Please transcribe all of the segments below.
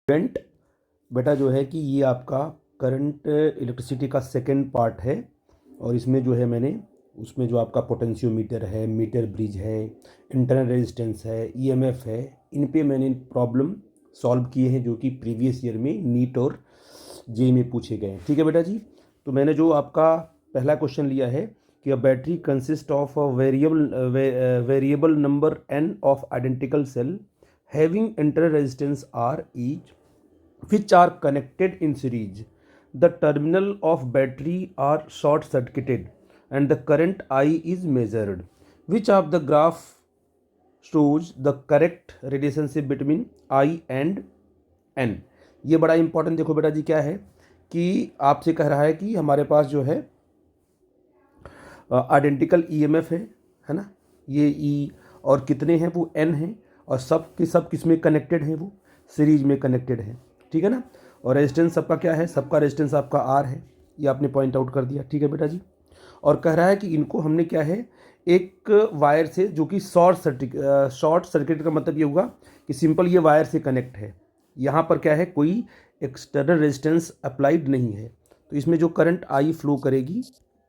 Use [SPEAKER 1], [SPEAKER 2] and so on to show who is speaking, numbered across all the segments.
[SPEAKER 1] Student बेटा जो है कि ये आपका करंट इलेक्ट्रिसिटी का सेकंड पार्ट है और इसमें जो है मैंने उसमें जो आपका पोटेंशियोमीटर है, मीटर ब्रिज है, इंटरनल रेजिस्टेंस है, ईएमएफ है, इन पे मैंने प्रॉब्लम सॉल्व किए हैं जो कि प्रीवियस ईयर में नीट और जेई में पूछे गए हैं। ठीक है बेटा जी। तो मैंने जो आपका पहला क्वेश्चन लिया है कि a battery consist of a variable number N of identical cell having internal resistance R each, which are connected in series. The terminal of battery are short circuited and the current I is measured. Which of the graph shows the correct relationship between I and N? ये बड़ा important देखो बेटा जी क्या है कि आपसे कह रहा है कि हमारे पास जो है आइडेंटिकल ईएमएफ है ना, ये ई और कितने हैं वो एन हैं और सब के सब किस में कनेक्टेड हैं, वो सीरीज में कनेक्टेड है। ठीक है ना। और रेजिस्टेंस सबका क्या है, सबका रेजिस्टेंस आपका आर है, ये आपने पॉइंट आउट कर दिया। ठीक है बेटा जी। और कह रहा है कि इनको हमने क्या है एक वायर से जो कि शॉर्ट सर्किट का मतलब ये होगा कि सिंपल ये वायर से कनेक्ट है, यहाँ पर क्या है कोई एक्सटर्नल रेजिस्टेंस अप्लाइड नहीं है, तो इसमें जो करंट आई फ्लो करेगी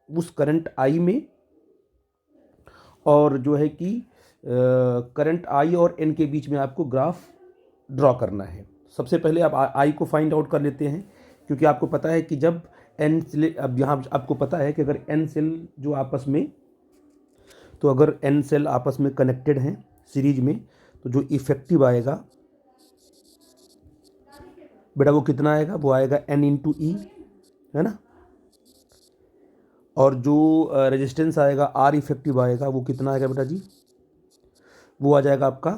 [SPEAKER 1] उस करंट आई में और जो है कि करंट आई और एन के बीच में आपको ग्राफ ड्रॉ करना है। सबसे पहले आप आई को फाइंड आउट कर लेते हैं, क्योंकि आपको पता है कि जब एन सेल, अब यहाँ आपको पता है कि अगर एन सेल जो आपस में, तो अगर एन सेल आपस में कनेक्टेड हैं सीरीज में, तो जो इफेक्टिव आएगा बेटा वो कितना आएगा, वो आएगा एन इंटू ई, है ना। और जो रेजिस्टेंस आएगा आर इफेक्टिव आएगा वो कितना आएगा बेटा जी, वो आ जाएगा आपका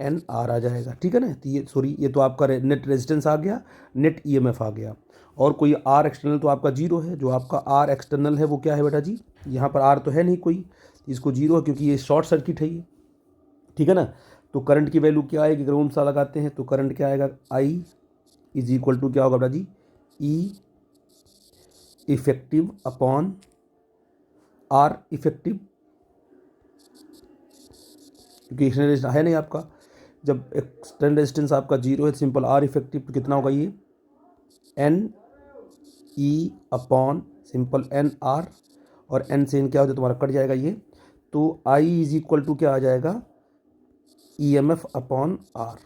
[SPEAKER 1] एन आर आ जाएगा। ठीक है ना। तो ये सॉरी ये तो आपका नेट रेजिस्टेंस आ गया, नेट ईएमएफ आ गया, और कोई आर एक्सटर्नल तो आपका जीरो है। जो आपका आर एक्सटर्नल है वो क्या है बेटा जी, यहाँ पर आर तो है नहीं कोई, इसको जीरो है क्योंकि ये शॉर्ट सर्किट है ये। ठीक है ना। तो करंट की वैल्यू क्या आएगी, अगर ओम सा लगाते हैं तो करंट क्या आएगा, आई इज इक्वल टू क्या होगा बेटा जी, E effective upon R effective, क्योंकि एक्सटर्नल रेजिस्टेंस है नहीं आपका। जब एक्सटर्नल रेजिस्टेंस आपका जीरो है, सिंपल आर इफेक्टिव तो कितना होगा ये N E upon simple N R, और एन से एन क्या हो जाए तुम्हारा कट जाएगा ये, तो आई इज इक्वल टू क्या आ जाएगा, E M F upon R.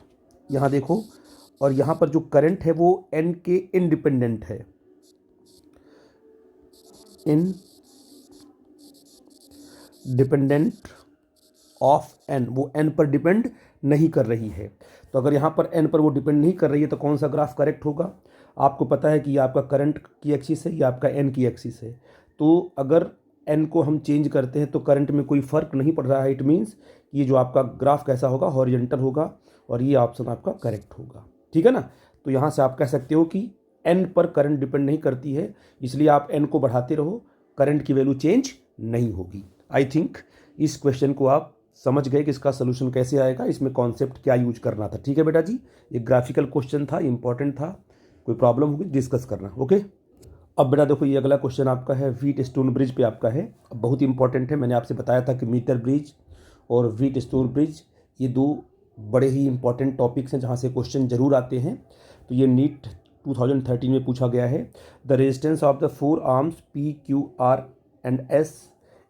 [SPEAKER 1] यहाँ देखो, और यहाँ पर जो करंट है वो एन के इंडिपेंडेंट है, इन डिपेंडेंट ऑफ एन, वो एन पर डिपेंड नहीं कर रही है। तो अगर यहाँ पर एन पर वो डिपेंड नहीं कर रही है तो कौन सा ग्राफ करेक्ट होगा, आपको पता है कि ये आपका करंट की एक्सिस है, ये आपका एन की एक्सिस है। तो अगर एन को हम चेंज करते हैं तो करंट में कोई फ़र्क नहीं पड़ रहा है, इट मीन्स ये जो आपका ग्राफ कैसा होगा, हॉरिजेंटल होगा, और ये ऑप्शन आपका करेक्ट होगा। ठीक है ना। तो यहाँ से आप कह सकते हो कि एन पर करंट डिपेंड नहीं करती है, इसलिए आप एन को बढ़ाते रहो, करंट की वैल्यू चेंज नहीं होगी। आई थिंक इस क्वेश्चन को आप समझ गए कि इसका सोल्यूशन कैसे आएगा, इसमें कॉन्सेप्ट क्या यूज करना था। ठीक है बेटा जी। ये ग्राफिकल क्वेश्चन था, इंपॉर्टेंट था, कोई प्रॉब्लम होगी डिस्कस करना। ओके। अब बेटा देखो ये अगला क्वेश्चन आपका है व्हीट स्टोन ब्रिज पे आपका है, अब बहुत इंपॉर्टेंट है। मैंने आपसे बताया था कि मीटर ब्रिज और व्हीट स्टोन ब्रिज ये दो बड़े ही इंपॉर्टेंट टॉपिक्स हैं जहाँ से क्वेश्चन जरूर आते हैं। तो ये नीट 2013 में पूछा गया है। The resistance of the 4 arms P Q R and S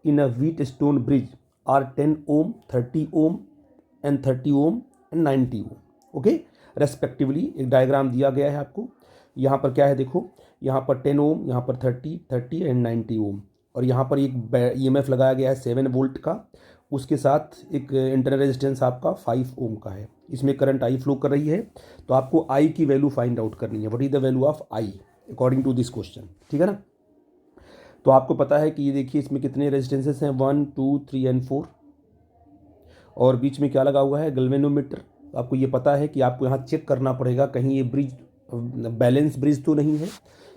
[SPEAKER 1] in a Wheatstone bridge are 10 ohm, 30 ohm and 30 ohm and 90 ohm. Okay, respectively एक डायग्राम दिया गया है आपको। यहाँ पर क्या है देखो, यहाँ पर 10 ओम, यहाँ पर 30 एंड 90 ओम, और यहाँ पर एक ईएमएफ लगाया गया है 7 वोल्ट का, उसके साथ एक इंटरनल रेजिस्टेंस आपका 5 ओम का है। इसमें करंट आई फ्लो कर रही है, तो आपको आई की वैल्यू फाइंड आउट करनी है। What is the value of I according to this question. ठीक है ना। तो आपको पता है कि ये देखिए इसमें कितने रेजिस्टेंसेस हैं, 1 2 3 एंड 4, और बीच में क्या लगा हुआ है, गैल्वेनोमीटर। आपको ये पता है कि आपको यहाँ चेक करना पड़ेगा कहीं ये ब्रिज बैलेंस ब्रिज तो नहीं है।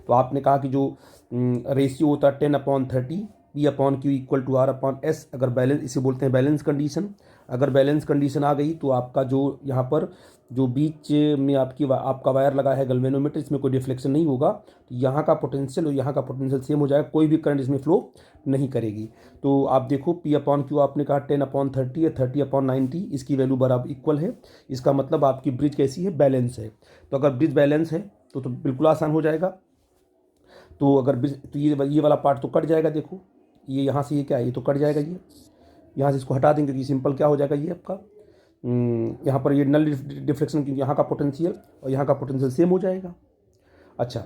[SPEAKER 1] तो आपने कहा कि जो रेशियो होता है 10/30 P upon Q equal to R upon S, अगर बैलेंस, इसे बोलते हैं बैलेंस कंडीशन। अगर बैलेंस कंडीशन आ गई तो आपका जो यहाँ पर जो बीच में आपका वायर लगा है गैल्वेनोमीटर, इसमें कोई डिफ्लेक्शन नहीं होगा, तो यहाँ का पोटेंशियल और यहाँ का पोटेंशियल सेम हो जाएगा, कोई भी करंट इसमें फ्लो नहीं करेगी। तो आप देखो P/Q आपने कहा 10/30 है, 30/90, इसकी वैल्यू बराबर इक्वल है। इसका मतलब आपकी ब्रिज कैसी है, बैलेंस है। तो अगर ब्रिज बैलेंस है तो बिल्कुल आसान हो जाएगा। तो अगर ब्रिज, तो ये वाला पार्ट तो कट जाएगा, देखो ये यहाँ से ये क्या है, ये तो कट जाएगा, ये यहाँ से इसको हटा देंगे क्योंकि सिंपल क्या हो जाएगा ये आपका यहाँ पर ये नल डिफ्लेक्शन, क्योंकि यहाँ का पोटेंशियल और यहाँ का पोटेंशियल सेम हो जाएगा। अच्छा,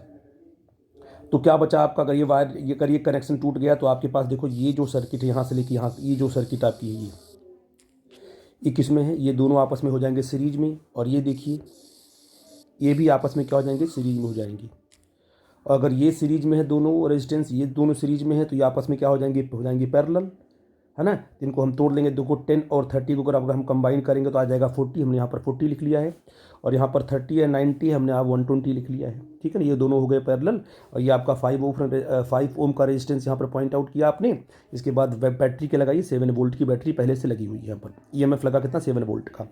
[SPEAKER 1] तो क्या बचा आपका, अगर ये वायर, ये अगर ये कनेक्शन टूट गया तो आपके पास देखो ये जो सर्किट है यहाँ से लेके यहाँ, ये जो सर्किट आपकी है ये किस में है, ये दोनों आपस में हो जाएंगे सीरीज में। और ये देखिए ये भी आपस में क्या हो जाएंगे, सीरीज में हो जाएंगी। और अगर ये सीरीज में है दोनों रेजिस्टेंस, ये दोनों सीरीज में है, तो ये आपस में क्या हो जाएंगे पैरेलल, है ना। इनको हम तोड़ लेंगे, देखो 10 और 30 को अगर हम कंबाइन करेंगे तो आ जाएगा 40। हमने यहाँ पर 40 लिख लिया है, और यहाँ पर 30 है, 90 है, हमने यहाँ 120 लिख लिया है, ठीक है ना। ये दोनों हो गए पैरेलल। और ये आपका 5 ओम का रेजिस्टेंस यहाँ पर पॉइंट आउट किया आपने। इसके बाद बैटरी के लगाइए, 7 वोल्ट की बैटरी पहले से लगी हुई है यहाँ पर, EMF लगा कितना, 7 वोल्ट का।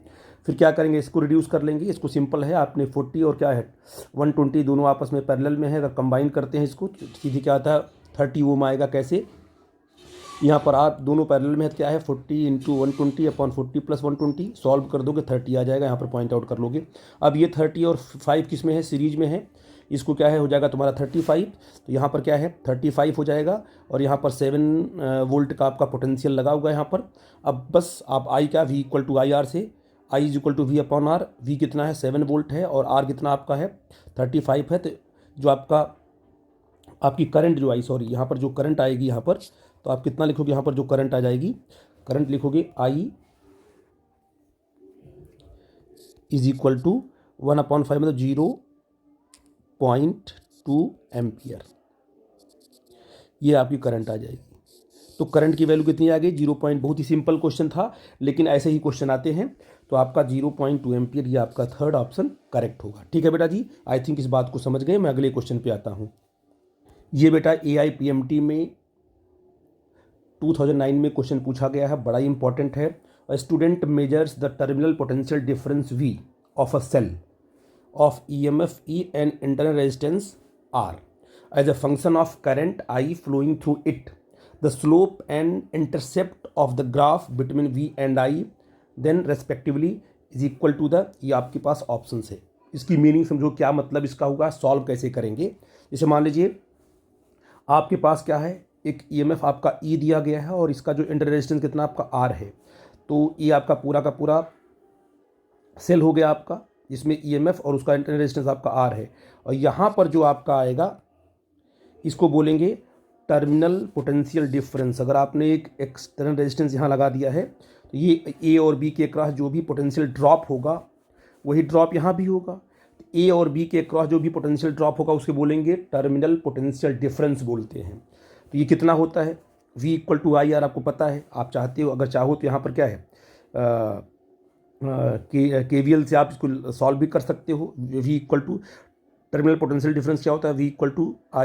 [SPEAKER 1] फिर क्या करेंगे, इसको रिड्यूस कर लेंगे। इसको सिंपल है, आपने 40 और क्या है 120 दोनों आपस में पैरेलल में है, अगर कंबाइन करते हैं इसको सीधे क्या आता है 30 ओम आएगा। कैसे, यहाँ पर आप दोनों पैरेलल में क्या है 40 × 120/40 + 120 सॉल्व कर दोगे 30 आ जाएगा, यहाँ पर पॉइंट आउट कर लोगे। अब ये 30 और 5 किस में है, सीरीज में है, इसको क्या है हो जाएगा तुम्हारा 35। तो यहाँ पर क्या है 35 हो जाएगा, और यहाँ पर 7 वोल्ट का आपका पोटेंशियल लगा हुआ है यहाँ पर। अब बस आप I क्या, V = IR से, I = V/R, V कितना है 7 वोल्ट है, और R कितना आपका है 35 है। तो जो आपकी करंट जो आई, सॉरी यहाँ पर जो करंट आएगी यहाँ पर, तो आप कितना लिखोगे, यहाँ पर जो करंट आ जाएगी, करंट लिखोगे I = 1/5 मतलब 0.2 एम्पियर, ये आपकी करंट आ जाएगी। तो करंट की वैल्यू कितनी आ गई 0. बहुत ही सिंपल क्वेश्चन था, लेकिन ऐसे ही क्वेश्चन आते हैं। तो आपका 0.2 एम्पियर, ये आपका थर्ड ऑप्शन करेक्ट होगा। ठीक है बेटा जी, आई थिंक इस बात को समझ गए। मैं अगले क्वेश्चन पे आता हूँ। ये बेटा AIPMT में 2009 में क्वेश्चन पूछा गया है, बड़ा ही इंपॉर्टेंट है। A student measures the terminal potential difference V of a cell of EMF E and internal resistance R as a function of current I flowing through it. The slope and intercept of the graph between V and I then respectively is equal to the, ये आपके पास options है। इसकी meaning समझो, क्या मतलब इसका होगा, solve कैसे करेंगे। जैसे मान लीजिए आपके पास क्या है, एक EMF आपका E दिया गया है, और इसका जो इंटर रेजिस्टेंस कितना आपका R है। तो ये आपका पूरा का पूरा सेल हो गया आपका, जिसमें EMF और उसका इंटर रेजिस्टेंस आपका R है। और यहाँ पर जो आपका आएगा, इसको बोलेंगे टर्मिनल पोटेंशियल डिफरेंस। अगर आपने एक एक्सटर्नल रेजिस्टेंस यहाँ लगा दिया है, तो ये A और B के क्रॉस जो भी पोटेंशियल ड्रॉप होगा, वही ड्रॉप यहाँ भी होगा। A और B के क्रॉस जो भी पोटेंशियल ड्रॉप होगा, उसके बोलेंगे टर्मिनल पोटेंशियल डिफरेंस बोलते हैं। तो ये कितना होता है, V = IR आपको पता है। आप चाहते हो, अगर चाहो तो यहाँ पर क्या है KVL से आप इसको सॉल्व भी कर सकते हो। V = टर्मिनल पोटेंशियल डिफरेंस क्या होता है, V =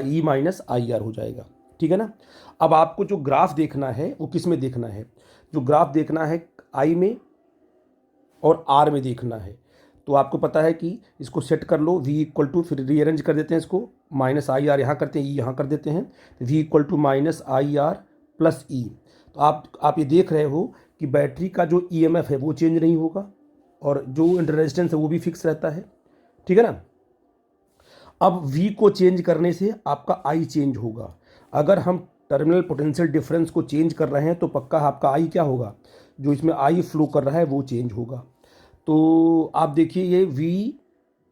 [SPEAKER 1] E - IR हो जाएगा। ठीक है ना। अब आपको जो ग्राफ देखना है वो किस में देखना है, जो ग्राफ देखना है I में और R में देखना है। तो आपको पता है कि इसको सेट कर लो, V = फिर रीअरेंज कर देते हैं इसको, -IR यहाँ करते हैं, E यहाँ कर देते हैं, V = -IR + E। तो आप ये देख रहे हो कि बैटरी का जो EMF है वो चेंज नहीं होगा, और जो इंटर रेजिस्टेंस है वो भी फिक्स रहता है। ठीक है ना। अब V को चेंज करने से आपका I चेंज होगा। अगर हम टर्मिनल पोटेंशियल डिफरेंस को चेंज कर रहे हैं तो पक्का आपका I क्या होगा, जो इसमें I फ्लो कर रहा है वो चेंज होगा। तो आप देखिए ये V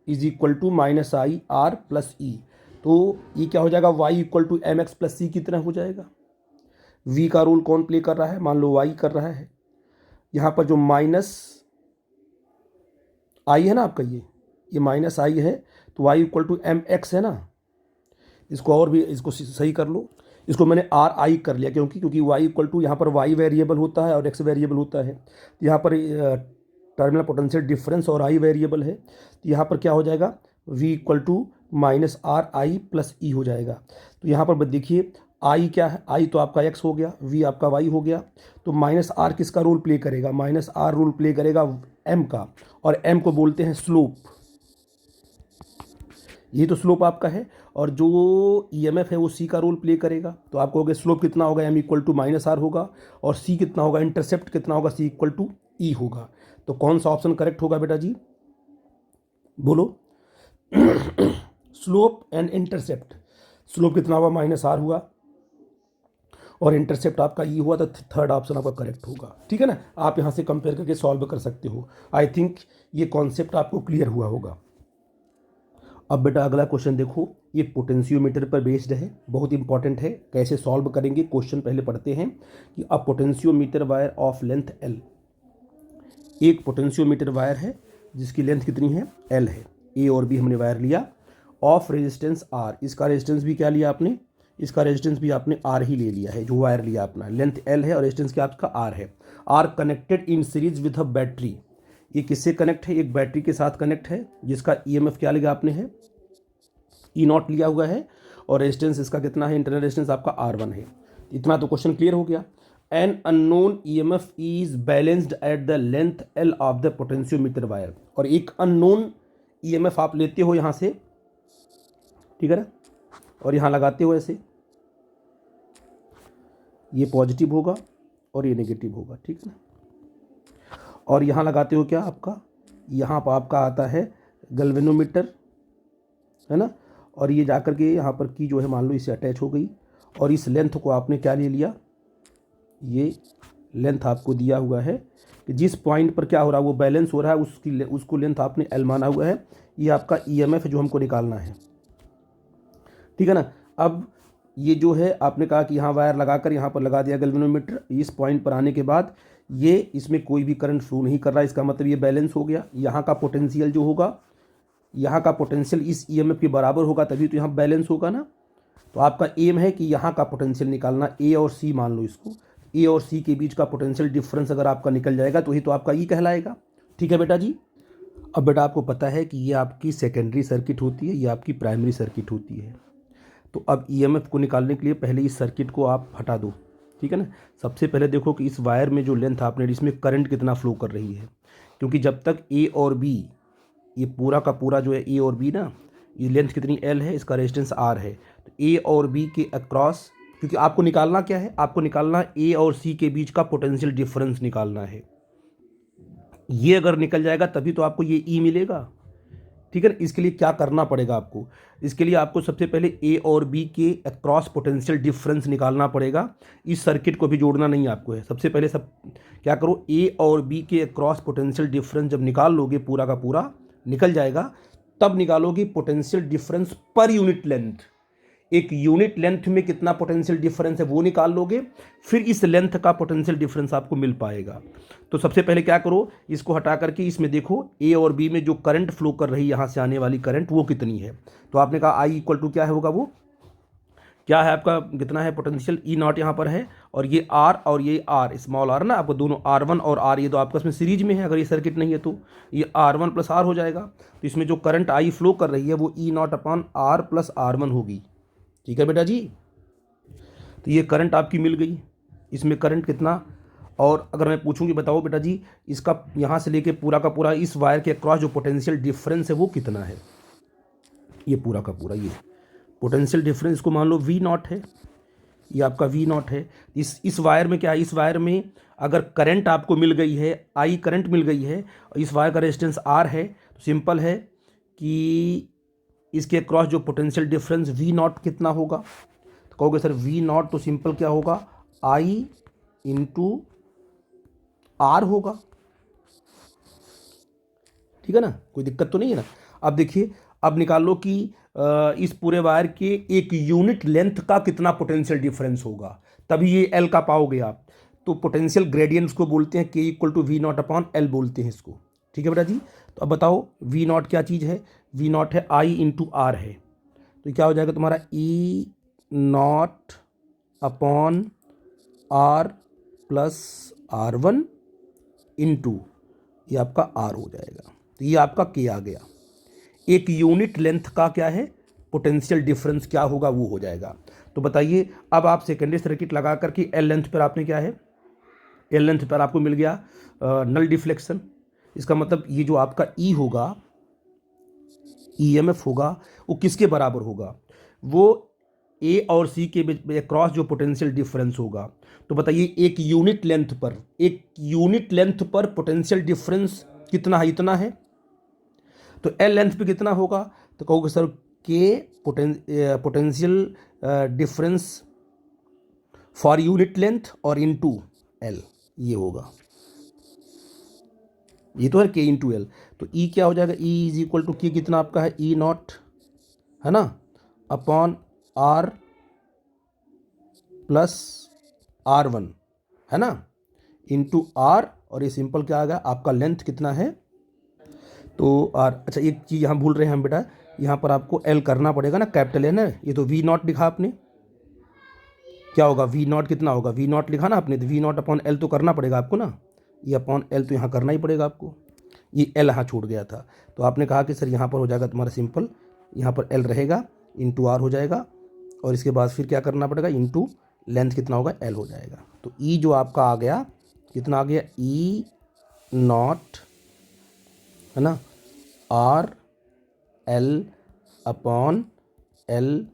[SPEAKER 1] = -IR + E, तो ये क्या हो जाएगा, Y = MX + C की तरह हो जाएगा। V का रोल कौन प्ले कर रहा है, मान लो Y कर रहा है। यहाँ पर जो -I है ना आपका, ये -I है, तो Y = MX है ना। इसको और भी इसको सही कर लो, इसको मैंने RI कर लिया, क्योंकि Y = यहाँ पर Y वेरिएबल होता है और X वेरिएबल होता है। तो यहाँ पर टर्मिनल पोटेंशियल डिफरेंस और I वेरिएबल है, तो यहाँ पर क्या हो जाएगा, V = -RI + E हो जाएगा। तो यहाँ पर देखिए I क्या है, I तो आपका X हो गया, V आपका Y हो गया। तो -R किसका रोल प्ले करेगा, -R रोल प्ले करेगा एम का, और एम को बोलते हैं स्लोप। ये तो स्लोप आपका है, और जो ईएमएफ है वो सी का रोल प्ले करेगा। तो आप कहोगे स्लोप कितना होगा, M equal to minus R होगा, और सी कितना होगा, इंटरसेप्ट कितना होगा, सी इक्वल टू ई होगा। तो कौन सा ऑप्शन करेक्ट होगा बेटा जी, बोलो। स्लोप एंड इंटरसेप्ट, स्लोप कितना हुआ, माइनस आर हुआ, और इंटरसेप्ट आपका ई हुआ, तो थर्ड ऑप्शन आपका करेक्ट होगा। ठीक है ना, आप यहाँ से कंपेयर करके सॉल्व कर सकते हो। आई थिंक ये कॉन्सेप्ट आपको क्लियर हुआ होगा। अब बेटा अगला क्वेश्चन देखो, ये पोटेंशियोमीटर पर बेस्ड है, बहुत इंपॉर्टेंट है। कैसे सॉल्व करेंगे, क्वेश्चन पहले पढ़ते हैं कि a potentiometer wire of length L. एक पोटेंशियोमीटर वायर है जिसकी लेंथ कितनी है, एल है, ए और बी हमने वायर लिया, ऑफ रेजिस्टेंस आर, इसका रेजिस्टेंस भी क्या लिया आपने, इसका रेजिस्टेंस भी आपने आर ही ले लिया है, जो वायर लिया अपना, लेंथ एल है और रेजिस्टेंस क्या आपका आर है। R connected in series with a battery, ये किससे कनेक्ट है, एक बैटरी के साथ कनेक्ट है, जिसका ईएमएफ क्या लिया आपने है, ई नॉट लिया हुआ है, और रेजिस्टेंस इसका कितना है, इंटरनल रेजिस्टेंस आपका R1 है। इतना तो क्वेश्चन क्लियर हो गया। An unknown EMF is balanced at the length L of the potentiometer wire, और एक अननोन ईएमएफ आप लेते हो यहाँ से, ठीक है ना, और यहाँ लगाते हो ऐसे, ये पॉजिटिव होगा और ये नेगेटिव होगा, ठीक है ना, और यहाँ लगाते हो क्या आपका, यहाँ पर आपका आता है गैल्वेनोमीटर, है ना, और ये जाकर के यहाँ पर की जो है मान लो इससे अटैच हो गई, और इस लेंथ को आपने क्या ले लिया, ये लेंथ आपको दिया हुआ है कि जिस पॉइंट पर क्या हो रहा है वो बैलेंस हो रहा है, उसको लेंथ आपने एल माना हुआ है। ये आपका ईएमएफ जो हमको निकालना है, ठीक है ना। अब ये जो है आपने कहा कि यहाँ वायर लगाकर यहाँ पर लगा दिया गैल्वेनोमीटर, इस पॉइंट पर आने के बाद ये इसमें कोई भी करंट फ्लो नहीं कर रहा है, इसका मतलब ये बैलेंस हो गया। यहाँ का पोटेंशियल जो होगा, यहाँ का पोटेंशियल इस ईएमएफ के बराबर होगा, तभी तो यहाँ बैलेंस होगा ना। तो आपका एम है कि यहाँ का पोटेंशियल निकालना, ए और सी मान लो इसको, ए और सी के बीच का पोटेंशियल डिफरेंस अगर आपका निकल जाएगा तो ही तो आपका ई कहलाएगा। ठीक है बेटा जी। अब बेटा आपको पता है कि ये आपकी सेकेंडरी सर्किट होती है, ये आपकी प्राइमरी सर्किट होती है। तो अब ईएमएफ को निकालने के लिए पहले इस सर्किट को आप हटा दो, ठीक है ना। सबसे पहले देखो कि इस वायर में जो लेंथ आपने, इसमें करंट कितना फ्लो कर रही है, क्योंकि जब तक ए और बी, ये पूरा का पूरा जो है ए और बी ना, ये लेंथ कितनी एल है, इसका रेजिस्टेंस आर है, तो ए और बी के अक्रॉस, क्योंकि आपको निकालना क्या है, आपको निकालना ए और सी के बीच का पोटेंशियल डिफरेंस निकालना है। ये अगर निकल जाएगा तभी तो आपको ये ई मिलेगा, ठीक है ना। इसके लिए क्या करना पड़ेगा आपको, इसके लिए आपको सबसे पहले ए और बी के अक्रॉस पोटेंशियल डिफरेंस निकालना पड़ेगा। इस सर्किट को भी जोड़ना नहीं आपको है, सबसे पहले सब क्या करो, ए और बी के अक्रॉस पोटेंशियल डिफरेंस जब निकाल लोगे, पूरा का पूरा निकल जाएगा, तब निकालोगे potential difference per unit length. एक यूनिट लेंथ में कितना पोटेंशियल डिफरेंस है वो निकाल लोगे, फिर इस लेंथ का पोटेंशियल डिफरेंस आपको मिल पाएगा। तो सबसे पहले क्या करो, इसको हटा करके इसमें देखो ए और बी में जो करंट फ्लो कर रही है, यहाँ से आने वाली करंट, वो कितनी है। तो आपने कहा आई इक्वल टू क्या है होगा, वो क्या है आपका, कितना है पोटेंशियल, ई नॉट यहाँ पर है, और ये आर और ये आर, स्मॉल आर ना, आपको दोनों R1 और आर ये तो आपस में सीरीज में है, अगर ये सर्किट नहीं है तो ये R1 प्लस आर हो जाएगा। तो इसमें जो करंट आई फ्लो कर रही है वो e naught upon are plus R1 होगी। ठीक है बेटा जी। तो ये करंट आपकी मिल गई, इसमें करंट कितना, और अगर मैं पूछूंगी बताओ बेटा जी, इसका यहाँ से लेके पूरा का पूरा इस वायर के अक्रॉस जो पोटेंशियल डिफरेंस है वो कितना है, ये पूरा का पूरा ये पोटेंशियल डिफरेंस, इसको मान लो वी नॉट है, ये आपका वी नॉट है। इस वायर में क्या है, इस वायर में अगर करंट आपको मिल गई है, आई करंट मिल गई है, और इस वायर का रेजिस्टेंस आर है, तो सिंपल है कि इसके क्रॉस जो पोटेंशियल डिफरेंस वी नॉट कितना होगा। तो कहोगे सर वी नॉट तो सिंपल क्या होगा, आई इंटू आर होगा, ठीक है ना, कोई दिक्कत तो नहीं है ना। अब देखिए, अब निकाल लो कि इस पूरे वायर के एक यूनिट लेंथ का कितना पोटेंशियल डिफरेंस होगा, तभी ये एल का पाओगे आप। तो पोटेंशियल ग्रेडियंट्स को बोलते हैं K equal to V naught upon L बोलते हैं इसको। ठीक है बेटा जी। तो अब बताओ वी नॉट क्या चीज़ है, वी नॉट है आई इंटू आर है, तो क्या हो जाएगा तुम्हारा e naught upon are plus R1 into ये आपका आर हो जाएगा। तो ये आपका के आ गया, एक यूनिट लेंथ का क्या है पोटेंशियल डिफरेंस क्या होगा वो हो जाएगा। तो बताइए, अब आप सेकेंडरी सर्किट लगा करके एल लेंथ पर आपने क्या है, एल लेंथ पर आपको मिल गया नल डिफ्लेक्शन, इसका मतलब ये जो आपका ई होगा, ईएमएफ होगा, वो किसके बराबर होगा? वो ए और सी के बीच क्रॉस जो पोटेंशियल डिफरेंस होगा। तो बताइए एक यूनिट लेंथ पर पोटेंशियल डिफरेंस कितना है? इतना है। तो एल लेंथ पे कितना होगा? तो कहोगे सर के potential difference for unit length और इनटू एल, ये होगा। ये तो है के इंटू एल। तो ई क्या हो जाएगा? ई इज इक्वल टू के कितना आपका है? ई नॉट, है ना, upon are plus R one, है ना, इंटू आर, और ये सिंपल क्या आ गया आपका? लेंथ कितना है? तो आर। अच्छा एक चीज़ यहाँ भूल रहे हैं हम बेटा, यहाँ पर आपको एल करना पड़ेगा ना, कैपिटल एन है। ये तो वी नॉट लिखा आपने, क्या होगा? वी नॉट कितना होगा? वी नॉट लिखा ना आपने, तो वी नॉट अपॉन एल तो करना पड़ेगा आपको ना, ये अपॉन एल तो यहाँ करना ही पड़ेगा आपको। ये एल यहाँ छूट गया था, तो आपने कहा कि सर यहाँ पर हो जाएगा तुम्हारा सिंपल, यहाँ पर एल रहेगा, इंटू आर हो जाएगा, और इसके बाद फिर क्या करना पड़ेगा? इंटू लेंथ कितना होगा? एल हो जाएगा। तो ई जो आपका आ गया, कितना आ गया? ई नॉट, है ना, R L upon L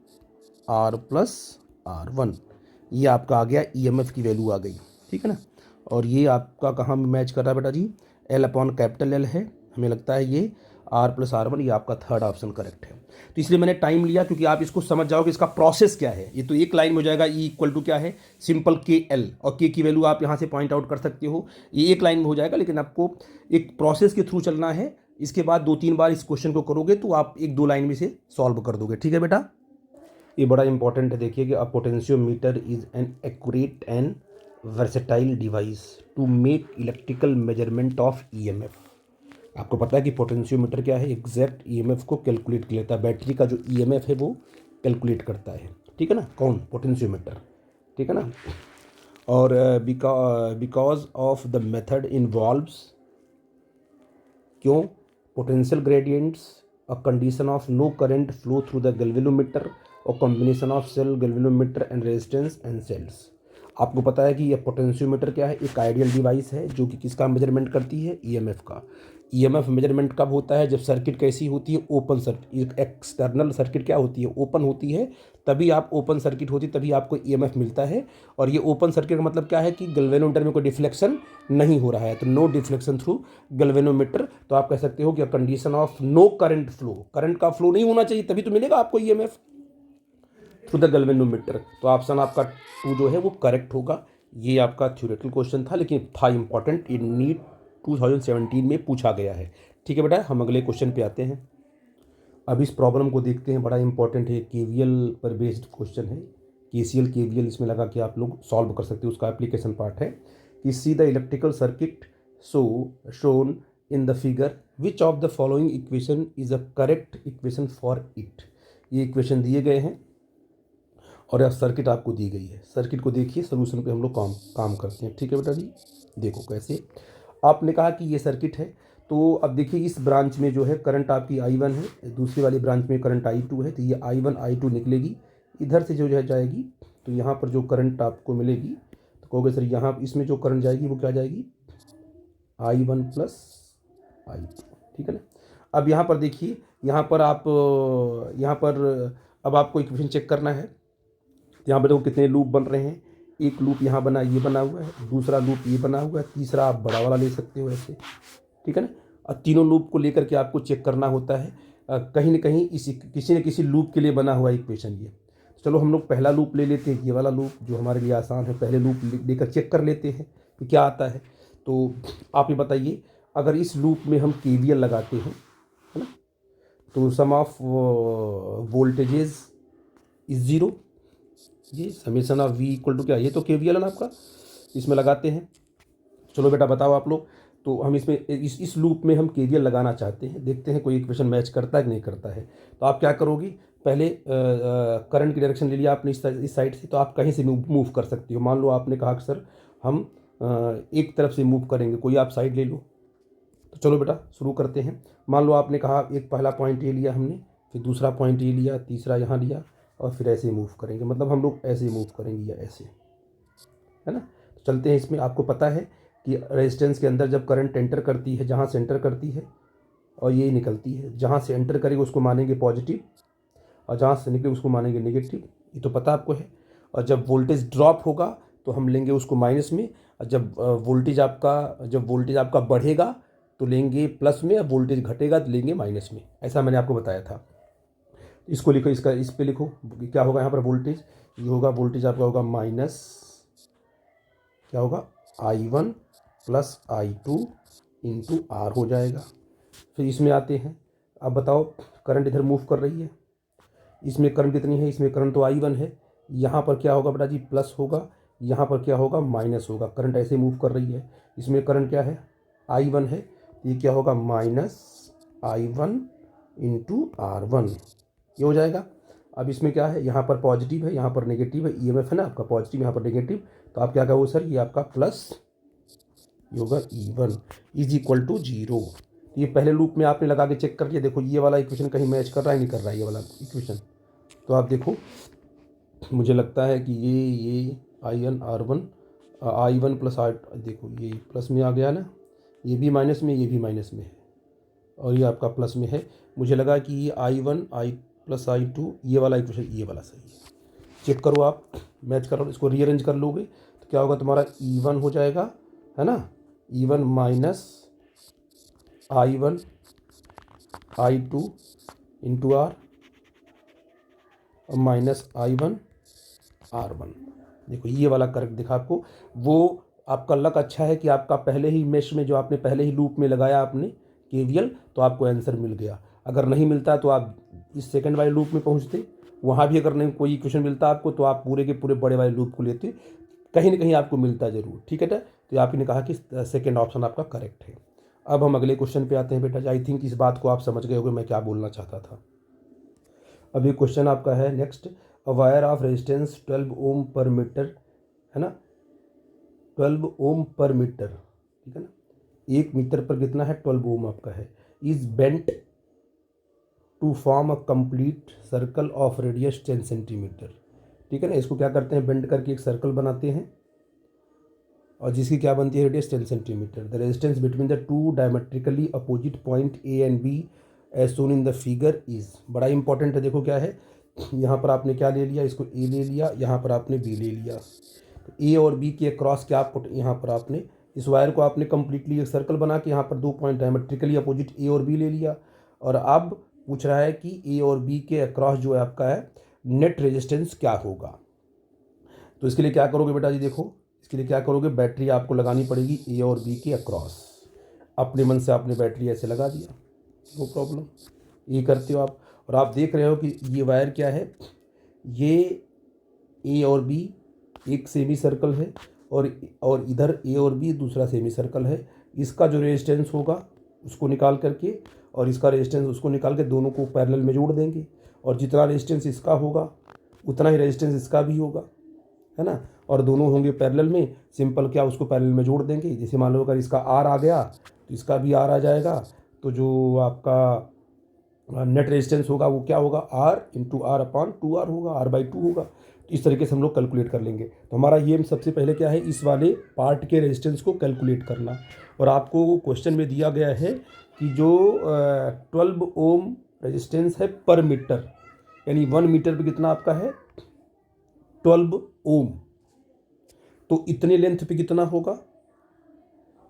[SPEAKER 1] R plus R one, ये आपका आ गया ईएमएफ की वैल्यू आ गई, ठीक है ना। और ये आपका कहाँ मैच कर रहा है बेटा जी? एल अपॉन कैपिटल एल है, हमें लगता है ये आर प्लस आर वन, ये आपका थर्ड ऑप्शन करेक्ट है। तो इसलिए मैंने टाइम लिया क्योंकि आप इसको समझ जाओगे इसका प्रोसेस क्या है। ये तो एक लाइन में हो जाएगा, ई इक्वल टू क्या है? सिंपल के एल, और के की वैल्यू आप यहाँ से पॉइंट आउट कर सकते हो, ये एक लाइन में हो जाएगा, लेकिन आपको एक प्रोसेस के थ्रू चलना है। इसके बाद 2-3 बार इस क्वेश्चन को करोगे तो आप 1-2 लाइन में से सॉल्व कर दोगे, ठीक है बेटा। ये बड़ा इंपॉर्टेंट है, देखिए कि a potentiometer is an accurate and versatile device to make electrical measurement of EMF. आपको पता है कि पोटेंशियोमीटर क्या है? एग्जैक्ट ईएमएफ को कैलकुलेट कर लेता है, बैटरी का जो ईएमएफ है वो कैलकुलेट करता है, ठीक है ना। कौन? पोटेंशियोमीटर, ठीक है ना। और because of the method involves, क्यों? Potential gradients, a condition of no current flow through the galvanometer, और combination of cell galvanometer and resistance and cells. आपको पता है कि यह पोटेंशियोमीटर क्या है? एक आइडियल डिवाइस है जो कि किसका मेजरमेंट करती है? ईएमएफ का। ईएमएफ मेजरमेंट कब होता है? जब सर्किट कैसी होती है? Open circuit. एक्सटर्नल सर्किट क्या होती है? ओपन होती है, तभी आप ओपन सर्किट होती तभी आपको ईएमएफ मिलता है। और ये ओपन सर्किट का मतलब क्या है? कि गैल्वेनोमीटर में कोई डिफ्लेक्शन नहीं हो रहा है, तो नो डिफ्लेक्शन थ्रू गैल्वेनोमीटर। तो आप कह सकते हो कि condition of no current flow, current का फ्लो नहीं होना चाहिए, तभी तो मिलेगा आपको ईएमएफ थ्रू द गैल्वेनोमीटर। तो ऑप्शन आपका 2 जो है वो करेक्ट होगा। ये आपका थ्योरेटिकल क्वेश्चन था, लेकिन था इंपॉर्टेंट, ये नीट 2017 में पूछा गया है, ठीक है बेटा। हम अगले क्वेश्चन पे आते हैं। अब इस प्रॉब्लम को देखते हैं, बड़ा इंपॉर्टेंट है, केवीएल पर बेस्ड क्वेश्चन है। केसीएल केवीएल इसमें लगा कि आप लोग सॉल्व कर सकते हो, उसका एप्लीकेशन पार्ट है कि see the electrical circuit shown in the figure, which of the following equation is a correct equation for it. ये इक्वेशन दिए गए हैं और यह सर्किट आपको दी गई है। सर्किट को देखिए, सोल्यूशन पे हम लोग काम करते हैं, ठीक है बेटा जी। देखो कैसे, आपने कहा कि ये सर्किट है, तो अब देखिए इस ब्रांच में जो है करंट आपकी I1 है, दूसरी वाली ब्रांच में करंट I2 है, तो ये I1 I2 निकलेगी, इधर से जो है जाएगी, तो यहाँ पर जो करंट आपको मिलेगी, तो कहोगे सर यहाँ इसमें जो करंट जाएगी वो क्या जाएगी? I1 प्लस I2, ठीक है ना। अब यहाँ पर देखिए, यहाँ पर आप यहाँ पर अब आपको इक्वेशन चेक करना है। यहाँ पर देखो कितने लूप बन रहे हैं, एक लूप यहाँ बना, ये बना हुआ है, दूसरा लूप ये बना हुआ है, तीसरा आप बड़ा वाला ले सकते हो ऐसे, ठीक है ना। और तीनों लूप को लेकर के आपको चेक करना होता है, कहीं ना कहीं किसी न किसी लूप के लिए बना हुआ इक्वेशन ये। चलो हम लोग पहला लूप ले लेते हैं, ये वाला लूप जो हमारे लिए आसान है, पहले लूप लेकर चेक कर लेते हैं कि क्या आता है। तो आप ये बताइए, अगर इस लूप में हम केवीएल लगाते हैं, है ना, तो sum of voltages is zero, ये summation of V equal to क्या, ये तो केवीएल है ना आपका, इसमें लगाते हैं। चलो बेटा बताओ आप लोग, तो हम इसमें इस लूप में हम केवीएल लगाना चाहते हैं, देखते हैं कोई इक्वेशन मैच करता है कि नहीं करता है। तो आप क्या करोगी, पहले करंट की डायरेक्शन ले लिया आपने इस साइड से, तो आप कहीं से मूव कर सकती हो। मान लो आपने कहा कि सर हम एक तरफ से मूव करेंगे, कोई आप साइड ले लो। तो चलो बेटा शुरू करते हैं। मान लो आपने कहा एक पहला पॉइंट ये लिया हमने, फिर दूसरा पॉइंट ये लिया, तीसरा यहाँ लिया, और फिर ऐसे मूव करेंगे, मतलब हम लोग ऐसे मूव करेंगे या ऐसे, है ना। तो चलते हैं इसमें। आपको पता है कि रेजिस्टेंस के अंदर जब करंट एंटर करती है, जहाँ से एंटर करती है और ये निकलती है, जहाँ से एंटर करेगी उसको मानेंगे पॉजिटिव और जहाँ से निकले उसको मानेंगे नेगेटिव, ये तो पता आपको है। और जब वोल्टेज ड्रॉप होगा तो हम लेंगे उसको माइनस में, और जब वोल्टेज आपका बढ़ेगा तो लेंगे प्लस में, और वोल्टेज घटेगा तो लेंगे माइनस में। ऐसा मैंने आपको बताया था। इसको लिखो, इसका इस पे लिखो क्या होगा यहाँ पर वोल्टेज, ये होगा वोल्टेज आपका होगा माइनस, क्या होगा, I1 plus I2 into are हो जाएगा। फिर इसमें आते हैं, अब बताओ करंट इधर मूव कर रही है, इसमें करंट कितनी है, इसमें करंट तो I1 है, यहाँ पर क्या होगा बेटा जी, प्लस होगा, यहाँ पर क्या होगा, माइनस होगा। करंट ऐसे मूव कर रही है, इसमें करंट क्या है, I1 है, ये क्या होगा, माइनस I1 इंटू R1, ये हो जाएगा। अब इसमें क्या है, यहाँ पर पॉजिटिव है, यहाँ पर नेगेटिव है, EMF है ना आपका पॉजिटिव, यहाँ पर नेगेटिव, तो आप क्या कहोगे सर, ये आपका प्लस, ये होगा E1 इज इक्वल टू 0। ये पहले लूप में आपने लगा के चेक कर लिया, देखो ये वाला इक्वेशन कहीं मैच कर रहा है, नहीं कर रहा है ये वाला इक्वेशन, तो आप देखो मुझे लगता है कि ये I1 प्लस R, देखो ये प्लस में आ गया ना, ये भी माइनस में, ये भी माइनस में है, और ये आपका प्लस में है। मुझे लगा कि ये I1 प्लस I2, ये वाला इक्वेशन ये वाला सही है। चेक करो आप, मैच करो, इसको रीअरेंज कर लोगे तो क्या होगा, तुम्हारा E1 हो जाएगा, है ना, E1 minus I1 I2 into R और माइनस I1 R1। देखो ये वाला करेक्ट दिखा आपको। वो आपका लक अच्छा है कि आपका पहले ही मेश में, जो आपने पहले ही लूप में लगाया आपने KVL, तो आपको आंसर मिल गया। अगर नहीं मिलता तो आप इस सेकंड वाले लूप में पहुंचते, वहाँ भी अगर नहीं कोई इक्वेशन मिलता आपको तो आप पूरे के पूरे बड़े वाले लूप को लेते, कहीं ना कहीं आपको मिलता ज़रूर। ठीक है ना, तो आपने कहा कि सेकेंड ऑप्शन आपका करेक्ट है। अब हम अगले क्वेश्चन पे आते हैं बेटा। आई थिंक इस बात को आप समझ गए होंगे मैं क्या बोलना चाहता था। अभी क्वेश्चन आपका है next, a wire of resistance 12 ओम पर मीटर, है ना, 12 ओम पर मीटर, ठीक है ना, 1 मीटर पर कितना है, 12 ओम आपका है, is bent to form a complete circle of radius 10 centimetre. ठीक है ना, इसको क्या करते हैं, बेंड करके एक सर्कल बनाते हैं और जिसकी क्या बनती है, radius 10 centimetre. The resistance between the two diametrically opposite point A and B as shown in the figure is, बड़ा इंपॉर्टेंट है। देखो क्या है, यहाँ पर आपने क्या ले लिया, इसको A ले लिया, यहाँ पर आपने B ले लिया, तो A और B के क्रॉस क्या आपको, यहाँ पर आपने इस वायर को आपने कंप्लीटली एक सर्कल बना के यहाँ पर 2 पॉइंट डायमेट्रिकली अपोजिट A और B ले लिया, और अब पूछ रहा है कि A और B के अक्रॉस जो है आपका है नेट रेजिस्टेंस क्या होगा। तो इसके लिए क्या करोगे बेटा जी, देखो इसके लिए क्या करोगे, बैटरी आपको लगानी पड़ेगी A और B के अक्रॉस। अपने मन से आपने बैटरी ऐसे लगा दिया, नो प्रॉब्लम, ये करते हो आप। और आप देख रहे हो कि ये वायर क्या है, ये A और B एक सेमी सर्कल है, और इधर A और B दूसरा सेमी सर्कल है। इसका जो रेजिस्टेंस होगा उसको निकाल करके, और इसका रेजिस्टेंस उसको निकाल के दोनों को पैरेलल में जोड़ देंगे, और जितना रेजिस्टेंस इसका होगा उतना ही रेजिस्टेंस इसका भी होगा, है ना, और दोनों होंगे पैरेलल में। सिंपल क्या, उसको पैरेलल में जोड़ देंगे। जैसे मान लो अगर इसका R आ गया तो इसका भी R आ जाएगा, तो जो आपका नेट रेजिस्टेंस होगा वो क्या होगा, R into R upon 2R होगा, R/2 होगा। तो इस तरीके से हम लोग कैलकुलेट कर लेंगे। तो हमारा ये सबसे पहले क्या है, इस वाले पार्ट के रेजिस्टेंस को कैलकुलेट करना। और आपको क्वेश्चन में दिया गया है कि जो 12 ओम रेजिस्टेंस है पर मीटर, यानी 1 मीटर पे कितना आपका है, 12 ओम, तो इतने लेंथ पे कितना होगा,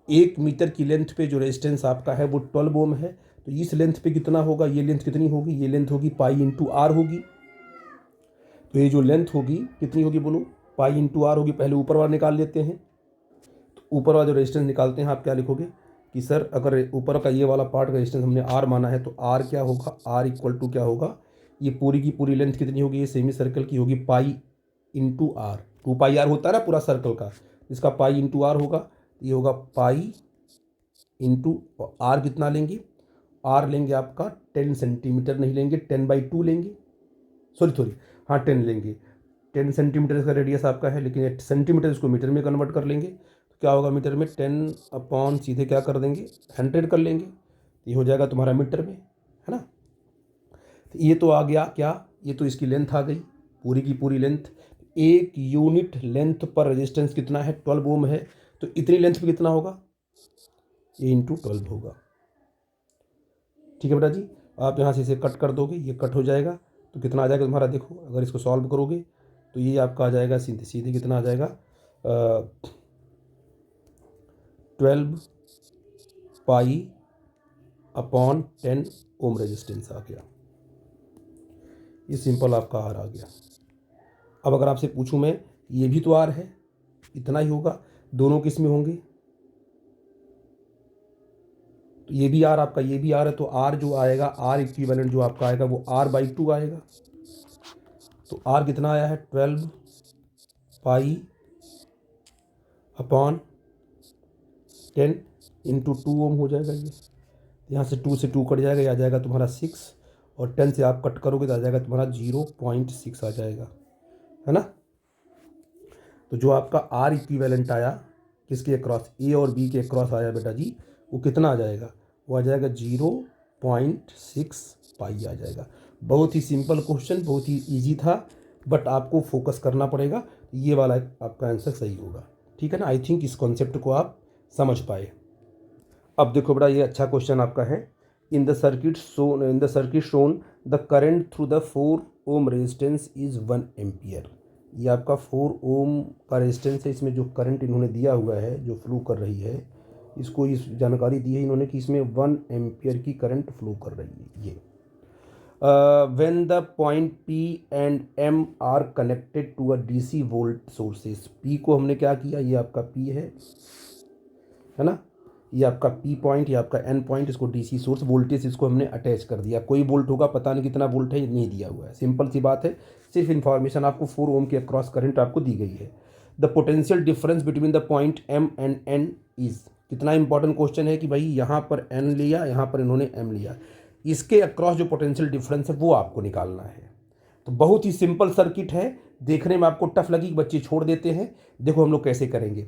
[SPEAKER 1] 1 मीटर की लेंथ पे जो रेजिस्टेंस आपका है वो 12 ओम है, तो इस लेंथ पे कितना होगा, ये लेंथ कितनी होगी, ये लेंथ होगी पाई इंटू आर होगी। तो ये जो लेंथ होगी कितनी होगी बोलो, पाई इंटू आर होगी। पहले ऊपर वाला निकाल लेते हैं, तो ऊपर वाला जो रेजिस्टेंस निकालते हैं आप क्या लिखोगे कि सर अगर ऊपर का ये वाला पार्ट का रेजिस्टेंस हमने आर माना है, तो आर क्या होगा, आर इक्वल टू क्या होगा, ये पूरी की पूरी लेंथ कितनी होगी, ये सेमी सर्कल की होगी पाई इंटू आर, 2πr होता है ना पूरा सर्कल का, इसका पाई इंटू आर होगा, ये होगा पाई इंटू आर, कितना लेंगे, आर लेंगे आपका 10 सेंटीमीटर, नहीं लेंगे 10/2 लेंगे, सॉरी हाँ 10 लेंगे, 10 सेंटीमीटर इसका रेडियस आपका है, लेकिन सेंटीमीटर इसको मीटर में कन्वर्ट कर लेंगे, तो क्या होगा मीटर में 10 अपॉन सीधे क्या कर देंगे 100 कर लेंगे, तो ये हो जाएगा तुम्हारा मीटर में, है ना। तो ये तो आ गया क्या, ये तो इसकी लेंथ आ गई, पूरी की पूरी लेंथ। 1 यूनिट लेंथ पर रेजिस्टेंस कितना है, 12 ओम है, तो इतनी लेंथ पे कितना होगा, ए इंटू 12 होगा। ठीक है बेटा जी, आप यहाँ से इसे कट कर दोगे, ये कट हो जाएगा, तो कितना आ जाएगा तुम्हारा, देखो अगर इसको सॉल्व करोगे तो ये आपका आ जाएगा सीधे सीधे कितना आ जाएगा, 12 पाई अपॉन 10 ओम रेजिस्टेंस आ गया। ये सिंपल आपका आर आ गया। अब अगर आपसे पूछूं मैं, ये भी तो आर है, इतना ही होगा, दोनों किस में होंगे, तो ये भी आर आपका, ये भी आर है, तो आर जो आएगा, आर इक्विवेलेंट जो आपका आएगा वो r/2 आएगा। तो आर कितना आया है, 12 पाई अपॉन 10 इंटू 2 ओम हो जाएगा। ये यहाँ से 2 से 2 कट जाएगा, ये आ जाएगा तुम्हारा 6, और 10 से आप कट करोगे तो आ जाएगा तुम्हारा 0.6 आ जाएगा, है ना। तो जो आपका आर इक्विवेलेंट आया किसके अक्रॉस, ए और बी के अक्रॉस आया बेटा जी, वो कितना आ जाएगा, वो आ जाएगा 0.6 पाई आ जाएगा। बहुत ही सिंपल क्वेश्चन, बहुत ही इजी था, बट आपको फोकस करना पड़ेगा, ये वाला आपका आंसर सही होगा। ठीक है ना। आई थिंक इस कॉन्सेप्ट को आप समझ पाए। अब देखो बेटा, ये अच्छा क्वेश्चन आपका है। In the circuit shown the current through the 4 ohm resistance is 1 ampere. ये आपका 4 ओम का रेजिस्टेंस है, इसमें जो करंट इन्होंने दिया हुआ है, जो फ्लो कर रही है, इसको इस जानकारी दी है इन्होंने कि इसमें 1 एम्पियर की करंट फ्लो कर रही है। ये when the point P and M are connected to a DC volt sources, P को हमने क्या किया, ये आपका P है ना, ये आपका P पॉइंट, ये आपका N पॉइंट, इसको DC सोर्स वोल्टेज इसको हमने अटैच कर दिया। कोई वोल्ट होगा, पता नहीं कितना वोल्ट है, ये नहीं दिया हुआ है, सिंपल सी बात है, सिर्फ इन्फॉर्मेशन आपको 4 ओम के अक्रॉस करंट आपको दी गई है। The potential difference between the point M and N is, कितना इंपॉर्टेंट क्वेश्चन है कि भाई यहाँ पर N लिया, यहाँ पर इन्होंने M लिया, इसके अक्रॉस जो पोटेंशियल डिफरेंस है वो आपको निकालना है। तो बहुत ही सिंपल सर्किट है, देखने में आपको टफ लगी, बच्चे छोड़ देते हैं। देखो हम लोग कैसे करेंगे,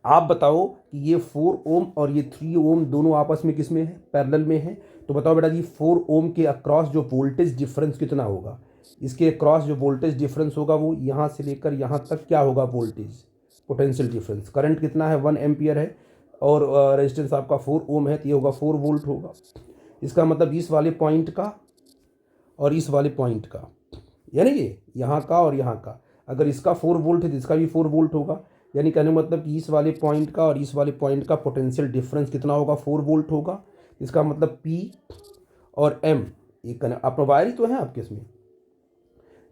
[SPEAKER 1] आप बताओ कि ये 4 ओम और ये 3 ओम दोनों आपस में किस में है, पैरेलल में है। तो बताओ बेटा जी, 4 ओम के अक्रॉस जो वोल्टेज डिफरेंस कितना होगा, इसके अक्रॉस जो वोल्टेज डिफरेंस होगा वो यहाँ से लेकर यहाँ तक क्या होगा, वोल्टेज पोटेंशियल डिफरेंस। करंट कितना है, 1 एम्पियर है, और रेजिस्टेंस आपका 4 ओम है, तो ये होगा 4 वोल्ट होगा। इसका मतलब इस वाले पॉइंट का और इस वाले पॉइंट का, यानी कि यहाँ का और यहाँ का, अगर इसका 4 वोल्ट है तो इसका भी 4 वोल्ट होगा। यानी कहने मतलब कि इस वाले पॉइंट का और इस वाले पॉइंट का पोटेंशियल डिफरेंस कितना होगा, 4 वोल्ट होगा। इसका मतलब P और M, ये अपना वायर ही तो है आपके इसमें,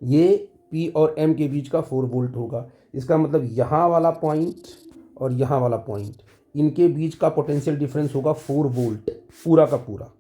[SPEAKER 1] ये P और M के बीच का 4 वोल्ट होगा। इसका मतलब यहाँ वाला पॉइंट और यहाँ वाला पॉइंट, इनके बीच का पोटेंशियल डिफरेंस होगा 4 वोल्ट पूरा का पूरा।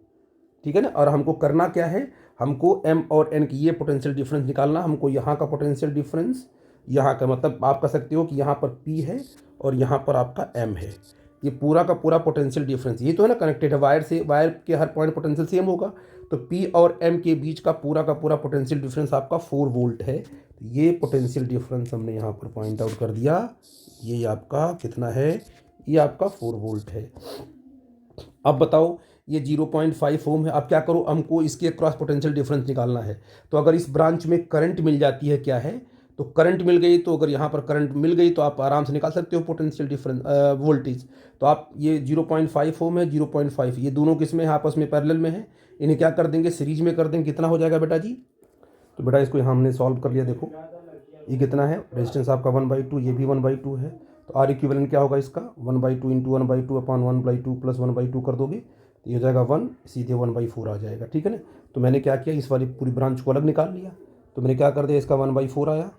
[SPEAKER 1] ठीक है ना। और हमको करना क्या है, हमको M और N की ये पोटेंशियल डिफरेंस निकालना, हमको यहाँ का पोटेंशियल डिफरेंस, यहाँ का मतलब आप कह सकते हो कि यहाँ पर P है और यहाँ पर आपका M है, ये पूरा का पूरा पोटेंशियल डिफरेंस, ये तो है ना कनेक्टेड है वायर से, वायर के हर पॉइंट पोटेंशियल सेम होगा, तो P और M के बीच का पूरा पोटेंशियल डिफरेंस आपका 4 वोल्ट है। तो ये पोटेंशियल डिफरेंस हमने यहाँ पर पॉइंट आउट कर दिया, ये आपका कितना है, ये आपका 4 वोल्ट है। अब बताओ ये 0.5 ओम है, अब क्या करो, हमको इसके क्रॉस पोटेंशियल डिफरेंस निकालना है। तो अगर इस ब्रांच में करंट मिल जाती है, क्या है, तो करंट मिल गई, तो अगर यहाँ पर करंट मिल गई तो आप आराम से निकाल सकते हो पोटेंशियल डिफरेंस वोल्टेज। तो आप ये 0.5 ओम है, 0.5, ये दोनों किस में है, आपस में पैरेलल में है, इन्हें क्या कर देंगे, सीरीज में कर देंगे। कितना हो जाएगा बेटा जी, तो बेटा इसको यहाँ हमने सॉल्व कर लिया। देखो ये कितना है, रेजिस्टेंस आपका 1/2, ये भी 1/2 है, तो आर इक्विवेलेंट क्या होगा इसका, 1/2 इंटू 1/2 अपॉन 1/2 प्लस 1/2 कर दोगे तो ये हो जाएगा 1, सीधे 1/4 आ जाएगा। ठीक है ना। तो मैंने क्या किया, इस वाली पूरी ब्रांच को अलग निकाल लिया, तो मैंने क्या कर दिया, इसका 1/4 आया,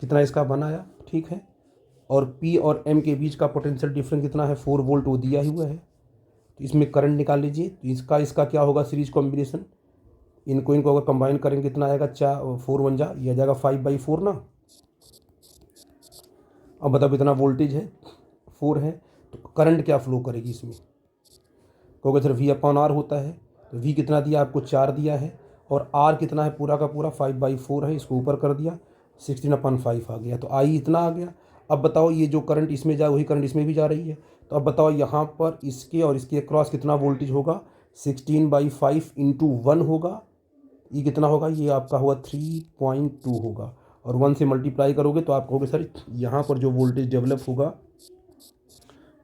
[SPEAKER 1] कितना इसका 1 आया, ठीक है। और P और M के बीच का पोटेंशियल डिफरेंस कितना है, 4 वोल्ट, वो दिया ही हुआ है। तो इसमें करंट निकाल लीजिए, तो इसका क्या होगा, सीरीज कॉम्बिनेशन, इनको अगर कंबाइन करेंगे कितना आएगा, 4 1 जा, ये आ जाएगा 5/4 ना। अब बताओ इतना वोल्टेज है, 4 है, तो करंट क्या फ्लो करेगी इसमें, क्योंकि सर V/R होता है, तो V कितना दिया आपको, 4 दिया है, और R कितना है, पूरा का पूरा 5/4 है, इसको ऊपर कर दिया, 16/5 आ गया, तो I इतना आ गया। अब बताओ ये जो करंट इसमें जा वही करंट इसमें भी जा रही है, तो अब बताओ यहाँ पर इसके और इसके क्रॉस कितना वोल्टेज होगा, 16/5 इंटू 1 होगा, ये कितना होगा, ये आपका होगा 3.2 होगा, और 1 से मल्टीप्लाई करोगे तो आप कहोगे सर यहाँ पर जो वोल्टेज डेवलप होगा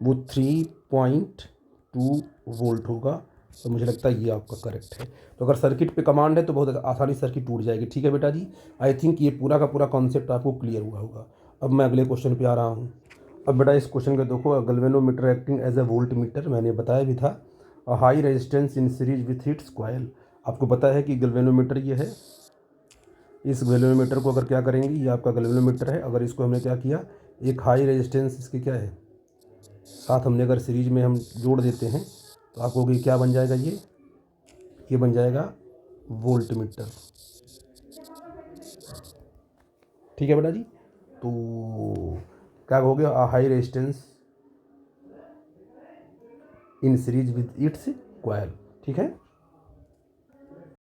[SPEAKER 1] वो 3.2 वोल्ट होगा। तो मुझे लगता है ये आपका करेक्ट है। तो अगर सर्किट पे कमांड है तो बहुत आसानी सर्किट टूट जाएगी। ठीक है बेटा जी, आई थिंक ये पूरा का पूरा कॉन्सेप्ट आपको क्लियर हुआ होगा। अब मैं अगले क्वेश्चन पे आ रहा हूँ। अब बेटा इस क्वेश्चन का देखो, galvanometer acting as a voltmeter, मैंने बताया भी था। High resistance in series with its coil. आपको पता है कि गैल्वेनोमीटर ये है। इस गैल्वेनोमीटर को अगर क्या करेंगे, ये आपका गैल्वेनोमीटर है, अगर इसको हमने क्या किया, एक हाई रेजिस्टेंस इसके क्या है साथ हमने अगर सीरीज में हम जोड़ देते हैं तो आपको क्या बन जाएगा, ये बन जाएगा वोल्ट मीटर। ठीक है बेटा जी, तो क्या हो गया, high resistance in series with its coil. ठीक है।